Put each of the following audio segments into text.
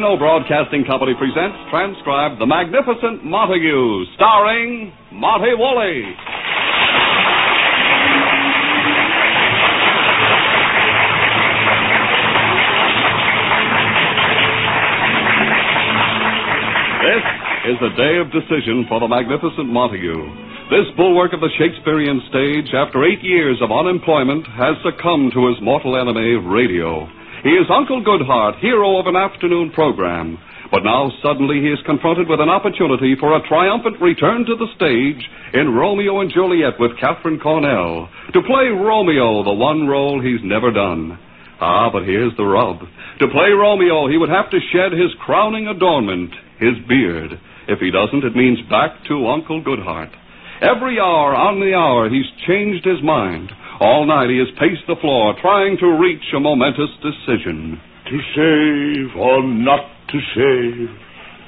National Broadcasting Company presents, transcribed, The Magnificent Montague, starring Monty Woolley. This is the day of decision for the Magnificent Montague. This bulwark of the Shakespearean stage, after 8 years of unemployment, has succumbed to his mortal enemy, radio. He is Uncle Goodhart, hero of an afternoon program. But now suddenly he is confronted with an opportunity for a triumphant return to the stage in Romeo and Juliet with Catherine Cornell. To play Romeo, the one role he's never done. Ah, but here's the rub. To play Romeo, he would have to shed his crowning adornment, his beard. If he doesn't, it means back to Uncle Goodhart. Every hour on the hour, he's changed his mind. All night he has paced the floor, trying to reach a momentous decision. To save or not to save,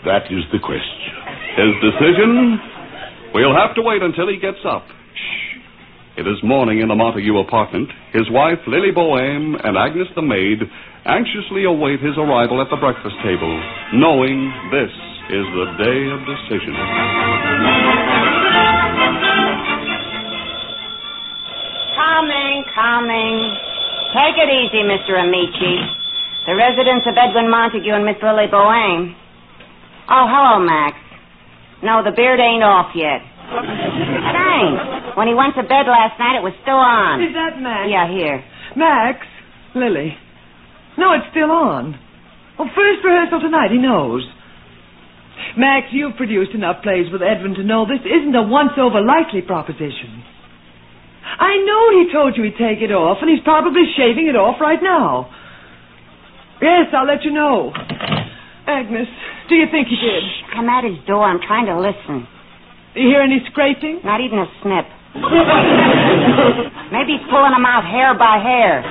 that is the question. His decision? We'll have to wait until he gets up. Shh. It is morning in the Montague apartment. His wife, Lily Bohème, and Agnes the maid anxiously await his arrival at the breakfast table, knowing this is the day of decision. Coming. Take it easy, Mr. Amici. The residence of Edwin Montague and Miss Lily Bohème. Oh, hello, Max. No, the beard ain't off yet. Thanks. When he went to bed last night, it was still on. Is that Max? Yeah, here. Max? Lily. No, it's still on. Well, first rehearsal tonight, he knows. Max, you've produced enough plays with Edwin to know this isn't a once-over likely proposition. I know he told you he'd take it off, and he's probably shaving it off right now. Yes, I'll let you know. Agnes, do you think he did? Shh, I'm at his door. I'm trying to listen. You hear any scraping? Not even a snip. Maybe he's pulling them out hair by hair.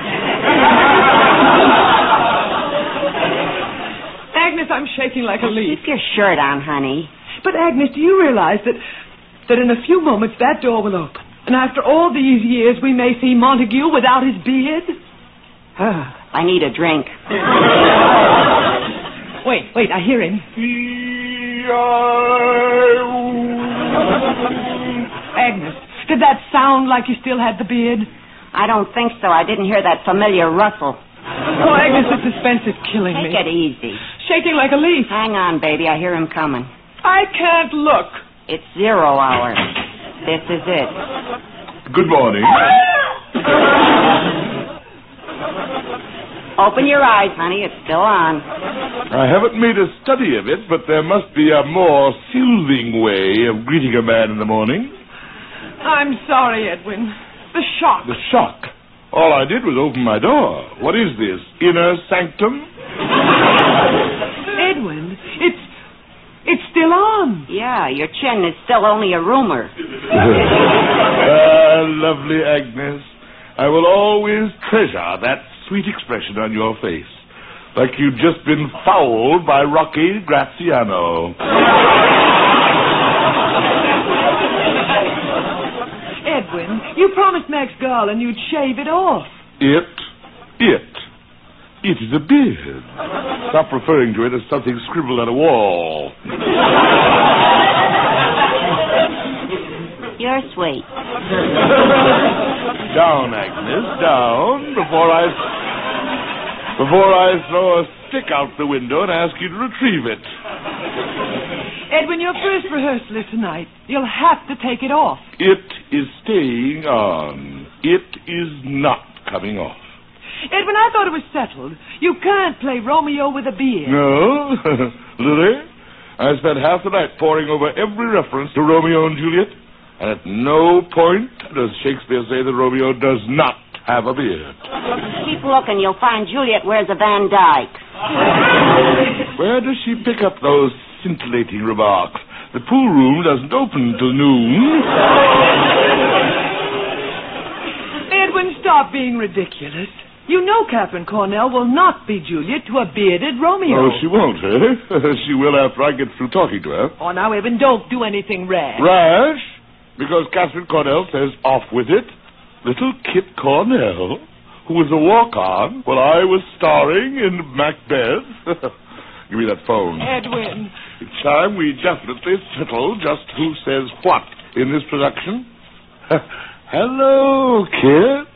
Agnes, I'm shaking like a leaf. Keep your shirt on, honey. But, Agnes, do you realize that in a few moments that door will open? And after all these years, we may see Montague without his beard? I need a drink. Wait, I hear him. Agnes, did that sound like he still had the beard? I don't think so. I didn't hear that familiar rustle. Oh, Agnes, the suspense is killing me. Take it easy. Shaking like a leaf. Hang on, baby. I hear him coming. I can't look. It's 0 hour. This is it. Good morning. Open your eyes, honey. It's still on. I haven't made a study of it, but there must be a more soothing way of greeting a man in the morning. I'm sorry, Edwin. The shock. The shock? All I did was open my door. What is this, inner sanctum? Edwin, it's still on. Yeah, your chin is still only a rumor. Lovely Agnes. I will always treasure that sweet expression on your face. Like you'd just been fouled by Rocky Graziano. Edwin, you promised Max Garland you'd shave it off. It is a beard. Stop referring to it as something scribbled on a wall. You're sweet. Down, Agnes, down, before I throw a stick out the window and ask you to retrieve it. Edwin, your first rehearsal is tonight. You'll have to take it off. It is staying on. It is not coming off. Edwin, I thought it was settled. You can't play Romeo with a beard. No? Lily, I spent half the night poring over every reference to Romeo and Juliet, and at no point does Shakespeare say that Romeo does not have a beard. Keep looking. You'll find Juliet wears a Van Dyke. Where does she pick up those scintillating remarks? The pool room doesn't open till noon. Edwin, stop being ridiculous. You know Catherine Cornell will not be Juliet to a bearded Romeo. Oh, she won't, eh? She will after I get through talking to her. Oh, now, Edwin, don't do anything rash. Rash? Because Catherine Cornell says off with it. Little Kit Cornell, who was a walk-on while I was starring in Macbeth. Give me that phone. Edwin. It's time we definitely settle just who says what in this production. Hello, Kit.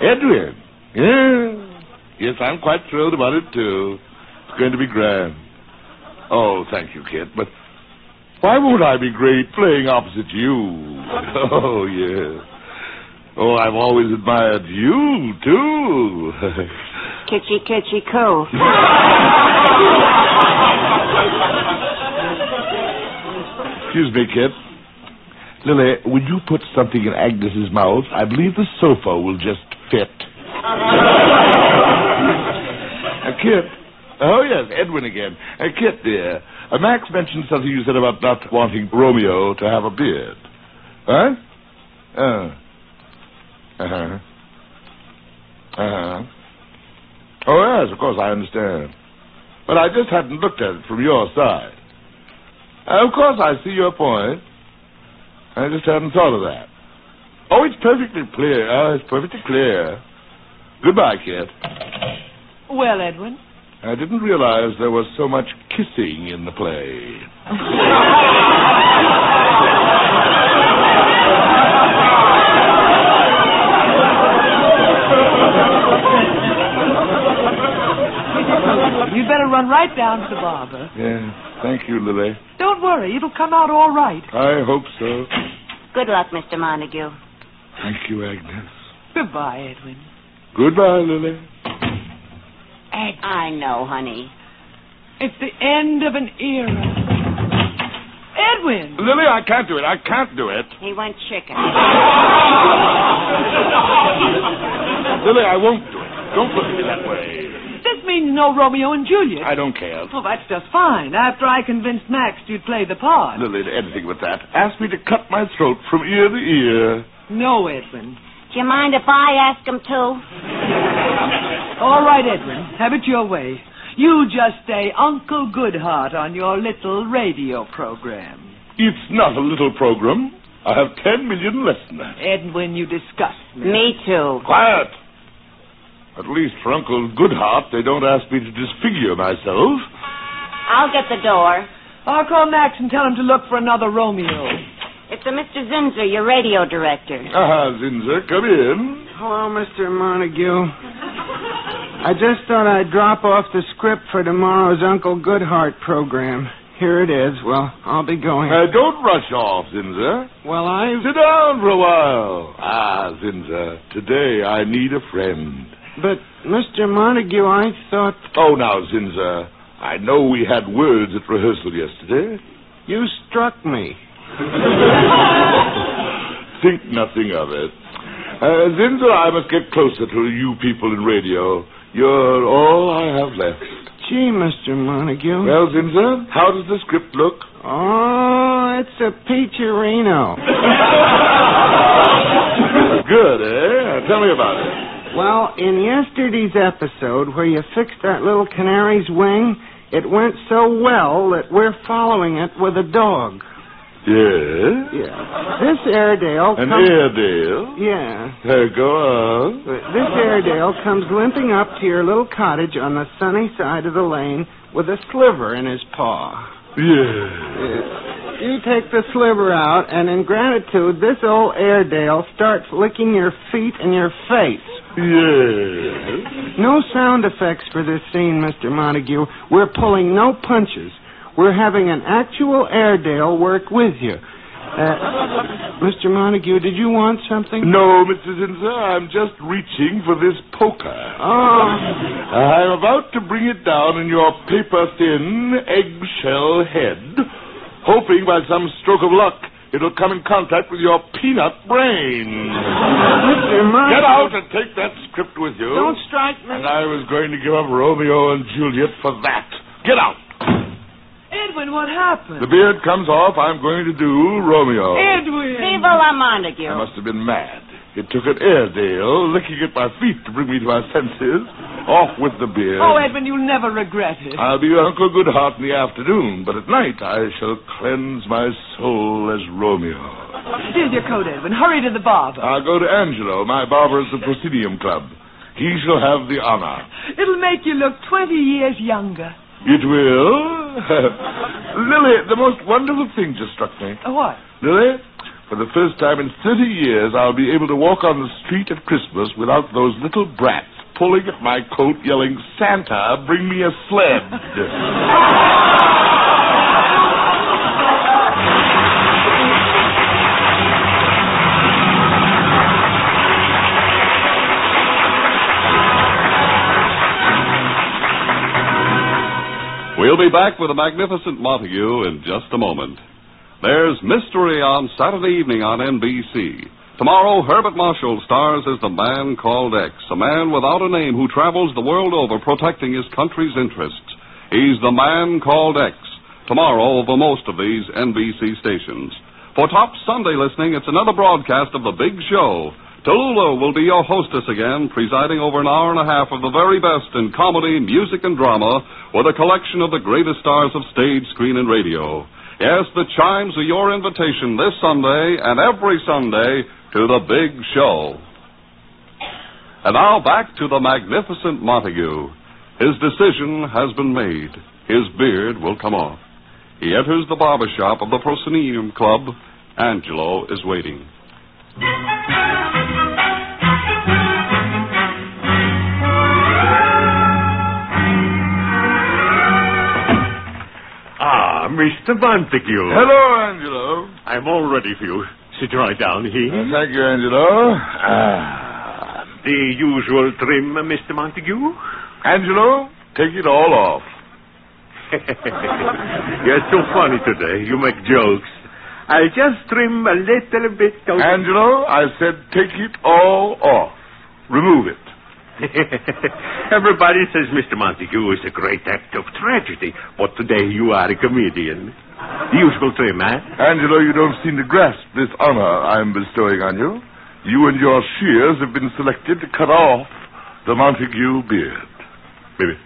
Edwin. Yes, I'm quite thrilled about it, too. It's going to be grand. Oh, thank you, Kit, but why won't I be great playing opposite you? Oh, yes. Oh, I've always admired you, too. Kitchy, kitchy, coo. Excuse me, Kit. Lily, would you put something in Agnes's mouth? I believe the sofa will just fit. Kit. Oh, yes, Edwin again. Kit, dear. Max mentioned something you said about not wanting Romeo to have a beard. Huh? Oh, yes, of course, I understand. But I just hadn't looked at it from your side. Of course, I see your point. I just hadn't thought of that. Oh, it's perfectly clear. It's perfectly clear. Goodbye, Kit. Well, Edwin? I didn't realize there was so much kissing in the play. You'd better run right down to the barber. Yeah, thank you, Lily. Don't worry, it'll come out all right. I hope so. Good luck, Mr. Montague. Thank you, Agnes. Goodbye, Edwin. Goodbye, Lily. Agnes. I know, honey. It's the end of an era. Edwin! Lily, I can't do it. I can't do it. He went chicken. Lily, I won't do it. Don't look at me that way. This means no Romeo and Juliet. I don't care. Oh, that's just fine. After I convinced Max you'd play the part. Lily, anything but that. Ask me to cut my throat from ear to ear. No, Edwin. Do you mind if I ask him to? All right, Edwin. Have it your way. You just stay Uncle Goodheart on your little radio program. It's not a little program. I have 10 million listeners. Edwin, you disgust me. Me too. Quiet. At least for Uncle Goodheart, they don't ask me to disfigure myself. I'll get the door. I'll call Max and tell him to look for another Romeo. It's a Mr. Zinser, your radio director. Zinser, come in. Hello, Mr. Montague. I just thought I'd drop off the script for tomorrow's Uncle Goodheart program. Here it is. Well, I'll be going. Don't rush off, Zinser. Well, Sit down for a while. Zinser, today I need a friend. But, Mr. Montague, I thought... Oh, now, Zinser, I know we had words at rehearsal yesterday. You struck me. Think nothing of it. Zinser, I must get closer to you people in radio. You're all I have left. Gee, Mr. Montague. Well, Zinser, how does the script look? Oh, it's a peacherino. Good, eh? Tell me about it. Well, in yesterday's episode where you fixed that little canary's wing, it went so well that we're following it with a dog. Yes? Yeah. This Airedale... An Airedale? Yeah. Go on. This Airedale comes limping up to your little cottage on the sunny side of the lane with a sliver in his paw. Yes. You take the sliver out, and in gratitude, this old Airedale starts licking your feet and your face. Yes. No sound effects for this scene, Mr. Montague. We're pulling no punches. We're having an actual Airedale work with you. Mr. Montague, did you want something? No, Mr. Zinser, I'm just reaching for this poker. Oh. I'm about to bring it down in your paper-thin, eggshell head, hoping by some stroke of luck it'll come in contact with your peanut brain. Mr. Montague. Get out and take that script with you. Don't strike me. And I was going to give up Romeo and Juliet for that. Get out. Edwin, what happened? The beard comes off, I'm going to do Romeo. Edwin! Viva la Montague. I must have been mad. It took an Airedale licking at my feet to bring me to my senses. Off with the beard. Oh, Edwin, you'll never regret it. I'll be Uncle Goodheart in the afternoon, but at night I shall cleanse my soul as Romeo. Here's your coat, Edwin. Hurry to the barber. I'll go to Angelo, my barber at the Proscenium Club. He shall have the honor. It'll make you look 20 years younger. It will. Lily, the most wonderful thing just struck me. What? Lily, for the first time in 30 years, I'll be able to walk on the street at Christmas without those little brats pulling at my coat yelling, Santa, bring me a sled. We'll be back with the Magnificent Montague in just a moment. There's Mystery on Saturday evening on NBC. Tomorrow, Herbert Marshall stars as the man called X, a man without a name who travels the world over protecting his country's interests. He's the man called X. Tomorrow over most of these NBC stations. For top Sunday listening, it's another broadcast of The Big Show. Tallulah will be your hostess again, presiding over an hour and a half of the very best in comedy, music, and drama with a collection of the greatest stars of stage, screen, and radio. Yes, the chimes are your invitation this Sunday and every Sunday to The Big Show. And now back to the Magnificent Montague. His decision has been made. His beard will come off. He enters the barber shop of the Proscenium Club. Angelo is waiting. Mr. Montague. Hello, Angelo. I'm all ready for you. Sit right down here. Thank you, Angelo. The usual trim, Mr. Montague? Angelo, take it all off. You're so funny today. You make jokes. I'll just trim a little bit of... Angelo, I said take it all off. Remove it. Everybody says Mr. Montague is a great act of tragedy, but today you are a comedian. The usual trim, eh? Angelo, you don't seem to grasp this honor I'm bestowing on you. You and your shears have been selected to cut off the Montague beard. Maybe.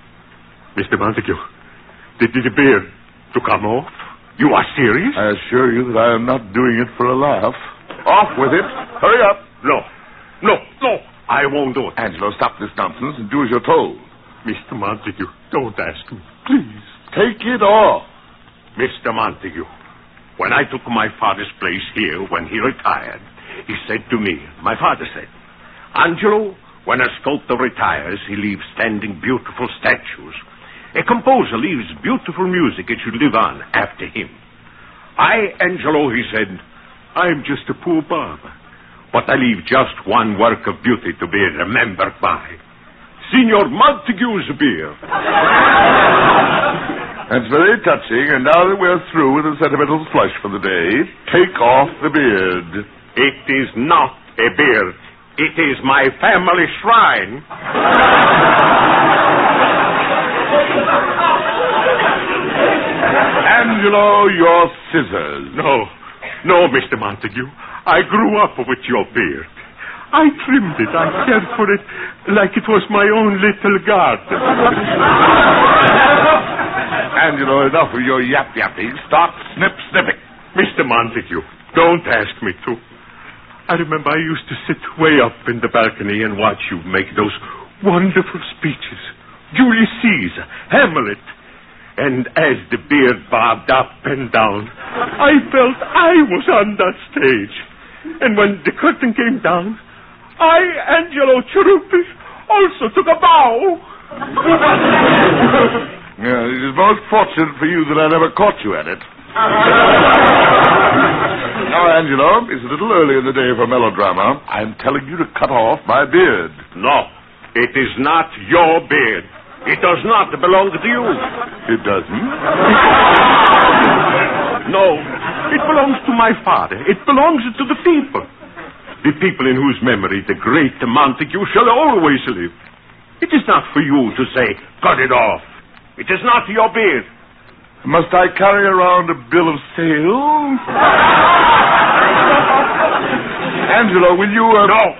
Mr. Montague, did the beard to come off? You are serious? I assure you that I am not doing it for a laugh. Off with it. Hurry up. No. I won't do it. Angelo, stop this nonsense and do as you're told. Mr. Montague, don't ask me. Please. Take it off. Mr. Montague, when I took my father's place here when he retired, he said to me, my father said, Angelo, when a sculptor retires, he leaves standing beautiful statues. A composer leaves beautiful music it should live on after him. Angelo, he said, I'm just a poor barber. But I leave just one work of beauty to be remembered by. Signor Montague's beard. That's very touching, and now that we're through with the sentimental flush for the day, take off the beard. It is not a beard. It is my family shrine. Angelo, your scissors. No, Mr. Montague. I grew up with your beard. I trimmed it. I cared for it like it was my own little garden. Angelo, enough of your yap-yapping. Stop snip-snipping. Mr. Montague, don't ask me to. I remember I used to sit way up in the balcony and watch you make those wonderful speeches. Julius Caesar, Hamlet. And as the beard bobbed up and down, I felt I was on that stage. And when the curtain came down, Angelo Cherubis, also took a bow. Yeah, it is most fortunate for you that I never caught you at it. Now, Angelo, it's a little early in the day for melodrama. I'm telling you to cut off my beard. No, it is not your beard. It does not belong to you. It doesn't? No, it belongs to my father. It belongs to the people. The people in whose memory the great Montague shall always live. It is not for you to say, cut it off. It is not your beard. Must I carry around a bill of sale? Angelo, will you... No.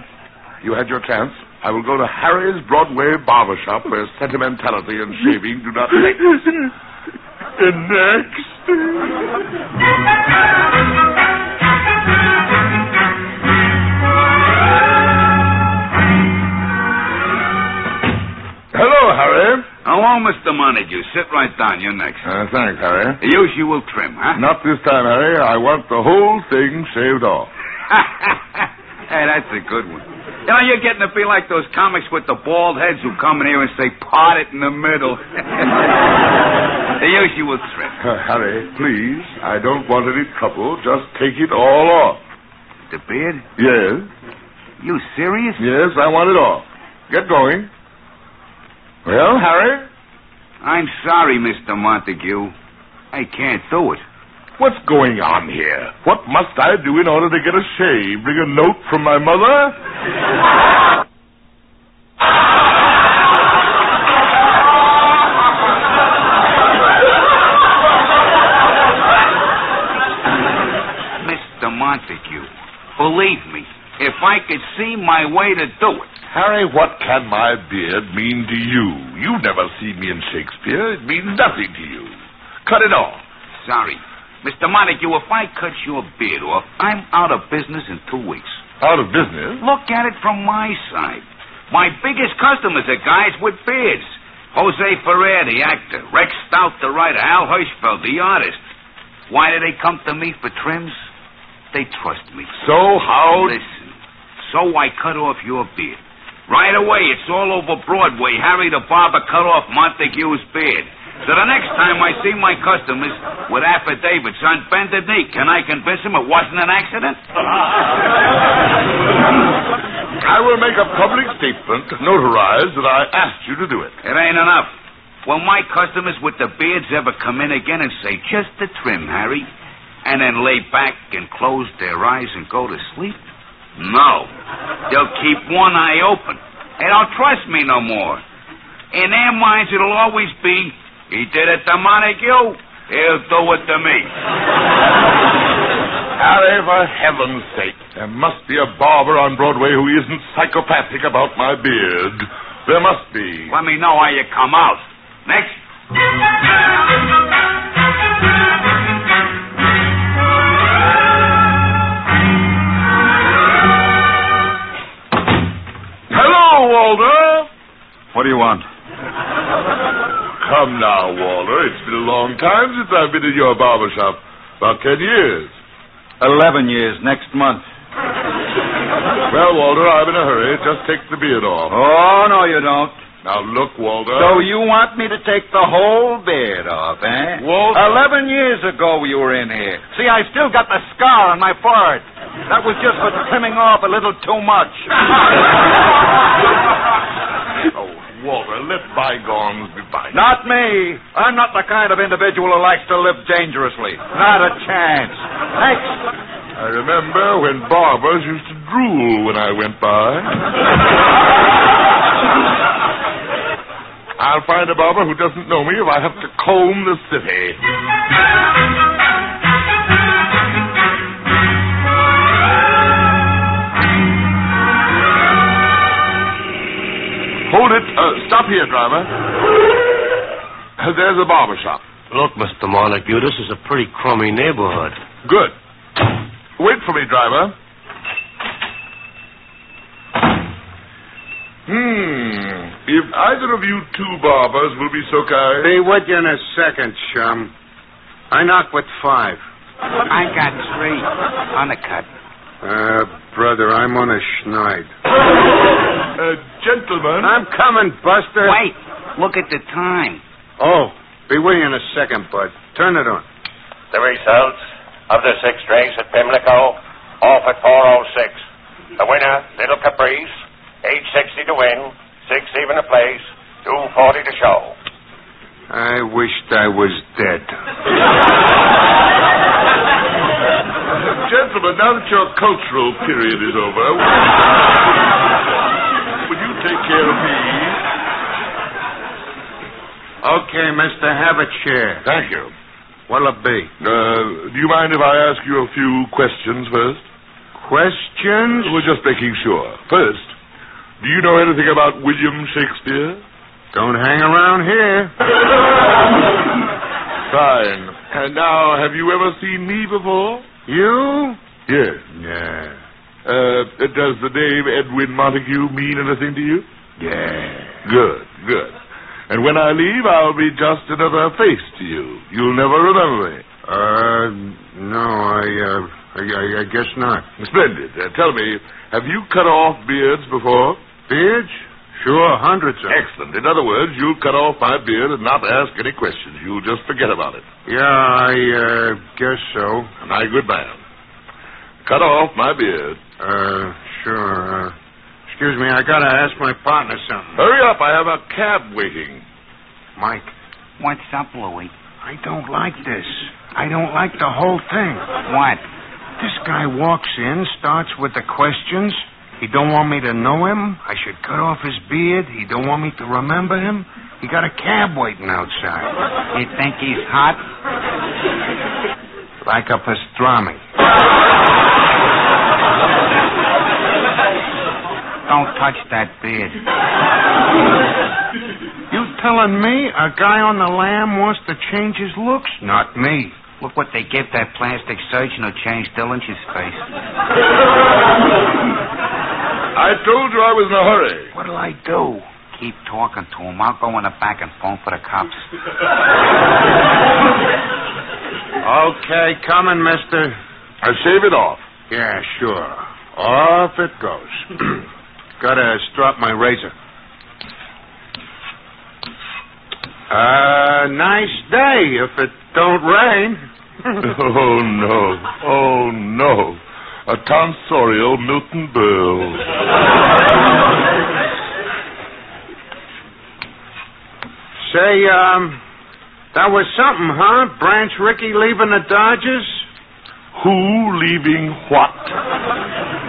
You had your chance. I will go to Harry's Broadway barbershop where sentimentality and shaving do not mix. Next. Mr. Montague. Sit right down. You're next. Thanks, Harry. The usual trim, huh? Not this time, Harry. I want the whole thing shaved off. Hey, that's a good one. You know, you're getting to be like those comics with the bald heads who come in here and say, part it in the middle. The usual trim. Harry, please, I don't want any trouble. Just take it all off. The beard? Yes. You serious? Yes, I want it off. Get going. Well, Harry? I'm sorry, Mr. Montague. I can't do it. What's going on here? What must I do in order to get a shave? Bring a note from my mother? Mr. Montague, believe me, if I could see my way to do it. Harry, what can my beard mean to you? You've never seen me in Shakespeare. It means nothing to you. Cut it off. Sorry. Mr. Montague, if I cut your beard off, I'm out of business in 2 weeks. Out of business? Look at it from my side. My biggest customers are guys with beards. Jose Ferrer, the actor. Rex Stout, the writer. Al Hirschfeld, the artist. Why do they come to me for trims? They trust me. So how... Listen. So I cut off your beard. Right away, it's all over Broadway. Harry the barber cut off Montague's beard. So the next time I see my customers with affidavits on bended knee, can I convince them it wasn't an accident? I will make a public statement, notarized, that I asked you to do it. It ain't enough. Will my customers with the beards ever come in again and say, just the trim, Harry, and then lay back and close their eyes and go to sleep? No. They'll keep one eye open. They don't trust me no more. In their minds, it'll always be, he did it to Montague, he'll do it to me. Harry, for heaven's sake, there must be a barber on Broadway who isn't psychopathic about my beard. There must be. Let me know how you come out. Next. Hello, Walter. What do you want? Come now, Walter. It's been a long time since I've been in your barber shop. About 10 years. 11 years, next month. Well, Walter, I'm in a hurry. Just take the beard off. Oh, no, you don't. Now, look, Walter. So you want me to take the whole beard off, eh? Walter. 11 years ago you were in here. See, I still got the scar on my forehead. That was just for trimming off a little too much. Oh, Walter, let bygones be bygones. Not me. I'm not the kind of individual who likes to live dangerously. Not a chance. Next. I remember when barbers used to drool when I went by. I'll find a barber who doesn't know me if I have to comb the city. Hold it. Stop here, driver. There's a barber shop. Look, Mr. Montague, this is a pretty crummy neighborhood. Good. Wait for me, driver. If either of you two barbers will be so kind. Be with you in a second, chum. I knock with 5. I got 3. Undercut. Brother, I'm on a schneid. Gentlemen. I'm coming, Buster. Wait. Look at the time. Oh, be with you in a second, bud. Turn it on. The results of the 6th race at Pimlico, off at 4:06. The winner, Little Caprice, age 60 to win, 6 even to place, 2:40 to show. I wished I was dead. Gentlemen, now that your cultural period is over, will you take care of me? Okay, mister, have a chair. Thank you. What'll it be? Do you mind if I ask you a few questions first? Questions? We're just making sure. First, do you know anything about William Shakespeare? Don't hang around here. Fine. And now, have you ever seen me before? You? Yes. Yeah. Does the name Edwin Montague mean anything to you? Yeah. Good, good. And when I leave, I'll be just another face to you. You'll never remember me. No, I guess not. Splendid. Tell me, have you cut off beards before? Beards? Sure, hundreds of them. Excellent. In other words, you'll cut off my beard and not ask any questions. You'll just forget about it. Yeah, I guess so. My good man. Cut off my beard. Sure. Excuse me, I gotta ask my partner something. Hurry up, I have a cab waiting. Mike. What's up, Louie? I don't like this. I don't like the whole thing. What? This guy walks in, starts with the questions. He don't want me to know him. I should cut off his beard. He don't want me to remember him. He got a cab waiting outside. You think he's hot? Like a pastrami. Don't touch that beard. You telling me a guy on the lam wants to change his looks? Not me. Look what they give that plastic surgeon who changed Dillinger's face. I told you I was in a hurry. What'll I do? Keep talking to him. I'll go in the back and phone for the cops. Okay, coming, mister. I shave it off. Yeah, sure. Off it goes. Gotta strap my razor. Nice day if it don't rain. Oh, no. Oh, no. A tonsorial Milton Berle. Say, that was something, huh? Branch Rickey leaving the Dodgers? Who leaving what?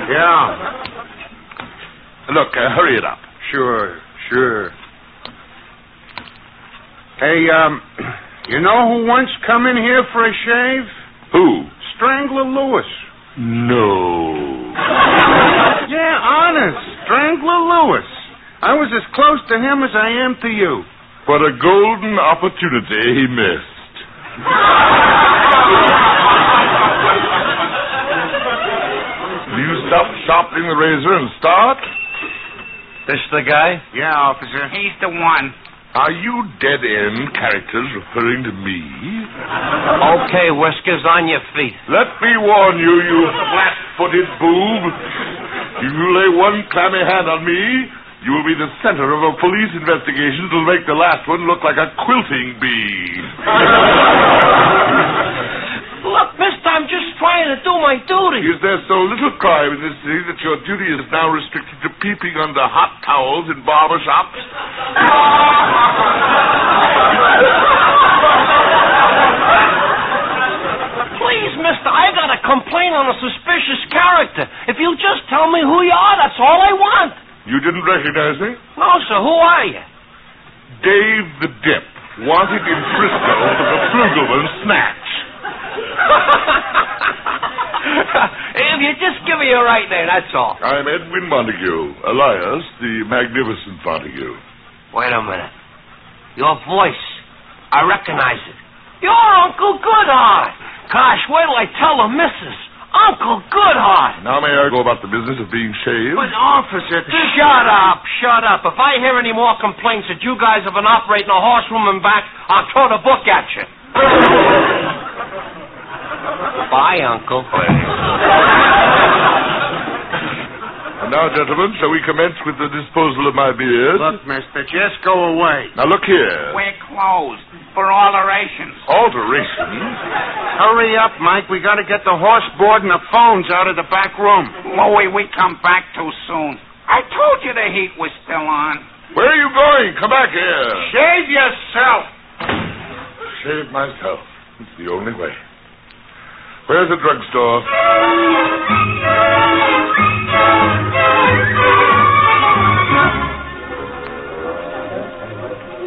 Yeah. Look, hurry it up. Sure. Hey, you know who once come in here for a shave? Who? Strangler Lewis. No. Yeah, honest. Strangler Lewis. I was as close to him as I am to you. What a golden opportunity he missed. Will you stop sharpening the razor and start? This the guy? Yeah, officer. He's the one. Are you dead-end characters referring to me? Okay, Whiskers, on your feet. Let me warn you, you flat-footed boob. If you lay one clammy hand on me, you will be the center of a police investigation that'll make the last one look like a quilting bee. Look, mister, I'm just trying to do my duty. Is there so little crime in this city that your duty is now restricted to peeping under hot towels in barber shops? Please, mister, I got a complaint on a suspicious character. If you'll just tell me who you are, that's all I want. You didn't recognize me? No, sir, who are you? Dave the Dip, wanted in Frisco for the Flugelman snatch. If you just give me your right name, that's all. I'm Edwin Montague, alias the Magnificent Montague. Wait a minute. Your voice, I recognize it. You're Uncle Goodheart. Gosh, wait till I tell the missus. Uncle Goodheart. Now may I go about the business of being shaved? But, officer... Shut up. If I hear any more complaints that you guys have been operating a horseroom and back, I'll throw the book at you. Bye, Uncle. And now, gentlemen, shall we commence with the disposal of my beard? Look, mister, just go away. Now, look here. We're closed for alterations. Alterations? Hurry up, Mike. We got to get the horse board and the phones out of the back room. Louie, we come back too soon. I told you the heat was still on. Where are you going? Come back here. Shave yourself. Shave myself. It's the only way. Where's the drugstore?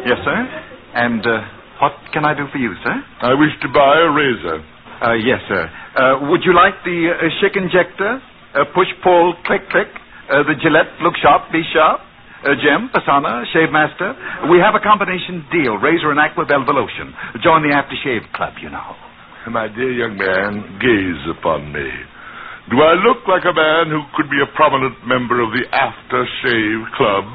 Yes, sir. And what can I do for you, sir? I wish to buy a razor. Yes, sir. Would you like the shake injector, push, pull, click, click, the Gillette, look sharp, be sharp, Gem, Pasana, Shave Master? We have a combination deal, razor and aqua velvet lotion. Join the aftershave club, you know. My dear young man, gaze upon me. Do I look like a man who could be a prominent member of the aftershave club?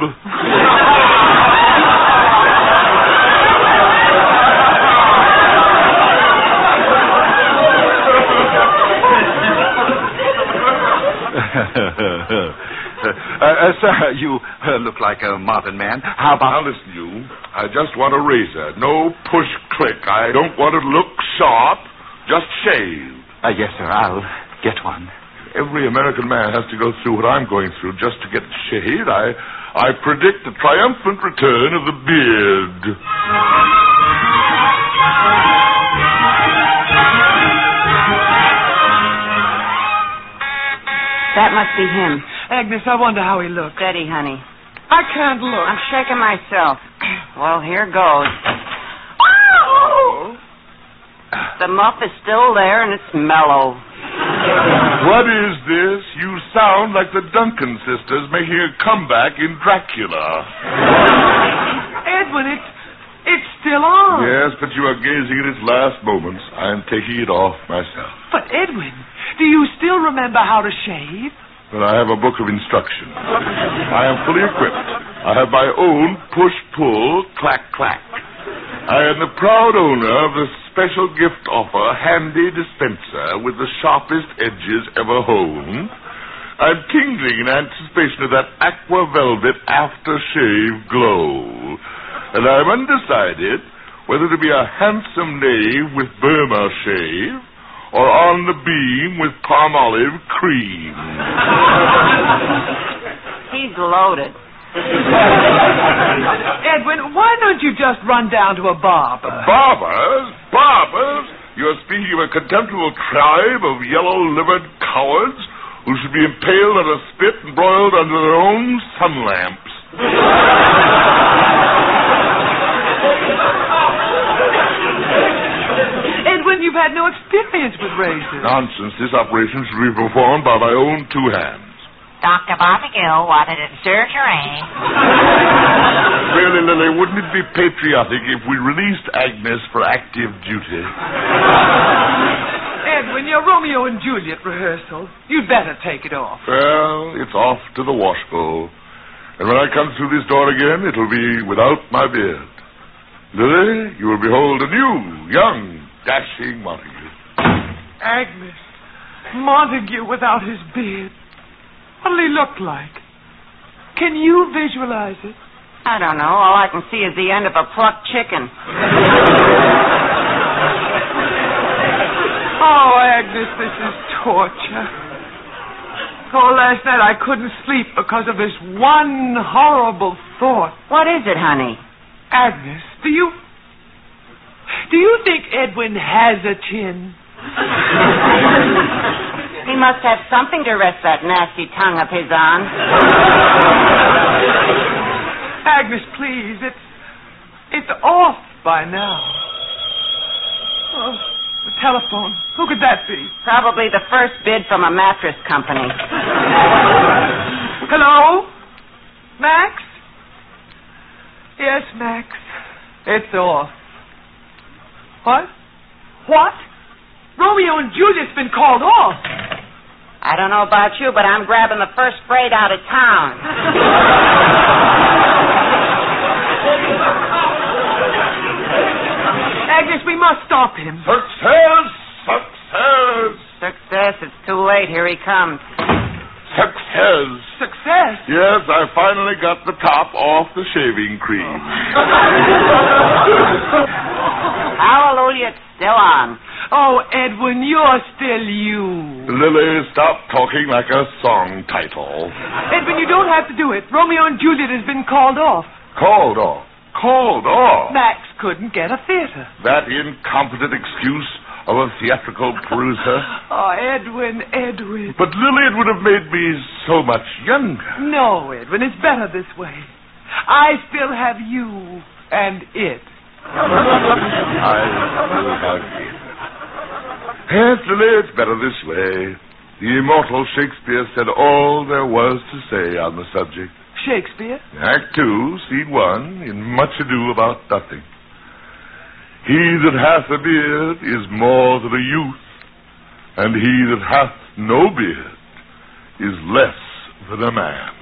Sir, you look like a modern man. How about... Now, listen, you. I just want a razor. No push-click. I don't want it to look sharp. Just shave. Yes, sir. I'll get one. Every American man has to go through what I'm going through just to get shaved. I predict the triumphant return of the beard. That must be him. Agnes, I wonder how he looks. Steady, honey. I can't look. I'm shaking myself. Well, here goes. The muff is still there, and it's mellow. What is this? You sound like the Duncan sisters making a comeback in Dracula. Edwin, it's still on. Yes, but you are gazing at its last moments. I am taking it off myself. But, Edwin, do you still remember how to shave? Well, I have a book of instructions. I am fully equipped. I have my own push-pull, clack-clack. I am the proud owner of the special gift offer handy dispenser with the sharpest edges ever honed. I'm tingling in anticipation of that aqua velvet aftershave glow. And I'm undecided whether to be a handsome knave with Burma shave or on the beam with palm olive cream. He's loaded. Edwin, why don't you just run down to a barber? Barbers? Barbers? You're speaking of a contemptible tribe of yellow-livered cowards who should be impaled on a spit and broiled under their own sun lamps. Edwin, you've had no experience with razors. Nonsense. This operation should be performed by my own two hands. Dr. Montague wanted it surgery. Really, Lily, wouldn't it be patriotic if we released Agnes for active duty? Edwin, your Romeo and Juliet rehearsal. You'd better take it off. Well, it's off to the wash bowl. And when I come through this door again, it'll be without my beard. Lily, you will behold a new, young, dashing Montague. Agnes. Montague without his beard. What'll he look like? Can you visualize it? I don't know. All I can see is the end of a plucked chicken. Oh, Agnes, this is torture. Oh, last night I couldn't sleep because of this one horrible thought. What is it, honey? Agnes, do you think Edwin has a chin? He must have something to rest that nasty tongue of his on. Agnes, please, it's off by now. Oh, the telephone. Who could that be? Probably the first bid from a mattress company. Hello? Max? Yes, Max. It's off. What? What? Romeo and Juliet's been called off. I don't know about you, but I'm grabbing the first freight out of town. Agnes, we must stop him. Success! Success! Success. It's too late. Here he comes. Success! Success? Yes, I finally got the top off the shaving cream. Hallelujah, it's still on. Oh, Edwin, you're still you. Lily, stop talking like a song title. Edwin, you don't have to do it. Romeo and Juliet has been called off. Called off? Called off? Max couldn't get a theater. That incompetent excuse of a theatrical peruser. Oh, Edwin. But Lily, it would have made me so much younger. No, Edwin, it's better this way. I still have you and it. I still have it. Yes, Lily, it's better this way. The immortal Shakespeare said all there was to say on the subject. Shakespeare? Act 2, Scene 1, in Much Ado About Nothing. He that hath a beard is more than a youth, and he that hath no beard is less than a man.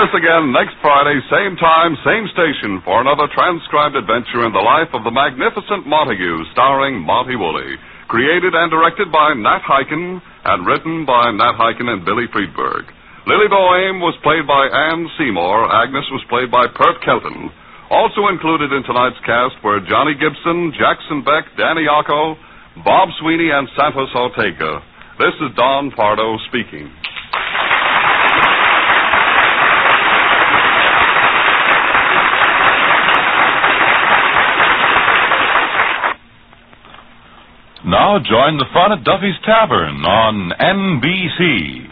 Join us again next Friday, same time, same station, for another transcribed adventure in the life of the Magnificent Montague, starring Monty Woolley. Created and directed by Nat Hiken and written by Nat Hiken and Billy Friedberg. Lily Boehm was played by Anne Seymour. Agnes was played by Pert Kelton. Also included in tonight's cast were Johnny Gibson, Jackson Beck, Danny Yacco, Bob Sweeney, and Santos Ortega. This is Don Pardo speaking. Now join the fun at Duffy's Tavern on NBC.